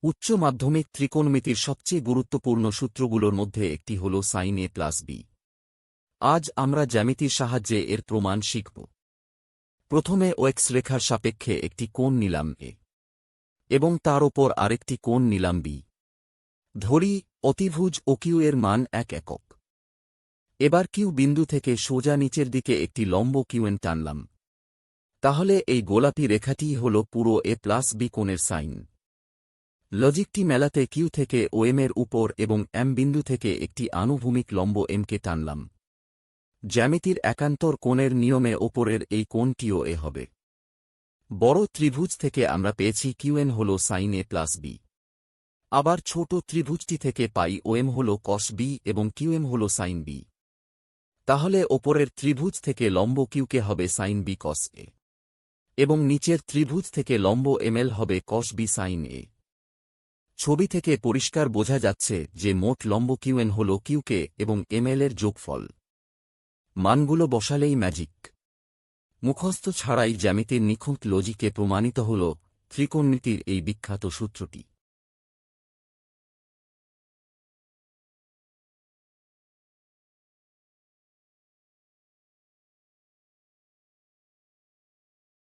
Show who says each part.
Speaker 1: উচ্চ মাধ্যমিক ত্রিকোণমিতির সবচেয়ে গুরুত্বপূর্ণ সূত্রগুলোর মধ্যে একটি হল সাইন এ প্লাস বি। আজ আমরা জ্যামিতির সাহায্যে এর প্রমাণ শিখব। প্রথমে ওএক্স রেখার সাপেক্ষে একটি কোণ নিলাম এ এবং তার ওপর আরেকটি কোণ নিলাম বি। ধরি অতিভুজ ও কিউ এর মান 1 একক। এবার কিউ বিন্দু থেকে সোজা নিচের দিকে একটি লম্ব কিউএন টানলাম। তাহলে এই গোলাপি রেখাটিই হল পুরো এ প্লাস বি কোণের সাইন। লজিকটি মেলাতে কিউ থেকে ওএম এর উপর এবং এম বিন্দু থেকে একটি আনুভূমিক লম্ব এমকে টানলাম। জ্যামিতির একান্তর কোণের নিয়মে ওপরের এই কোণটিও এ হবে। বড় ত্রিভুজ থেকে আমরা পেয়েছি কিউএন হল সাইন এ প্লাস বি। আবার ছোট ত্রিভুজটি থেকে পাই ওএম হল কস বি এবং কিউএম হল সাইন বি। তাহলে ওপরের ত্রিভুজ থেকে লম্ব কিউকে হবে সাইন বি কস এ এবং নিচের ত্রিভুজ থেকে লম্ব এমএল হবে কস বি সাইন এ। ছবি থেকে পরিষ্কার বোঝা যাচ্ছে যে মোট লম্ব কিউএন হল কিউকে এবং এমএল এর যোগফল। মানগুলো বসালেই ম্যাজিক। মুখস্থ ছাড়াই জ্যামিতির নিখুঁত লজিকে প্রমাণিত হল ত্রিকোণমিতির এই বিখ্যাত সূত্রটি।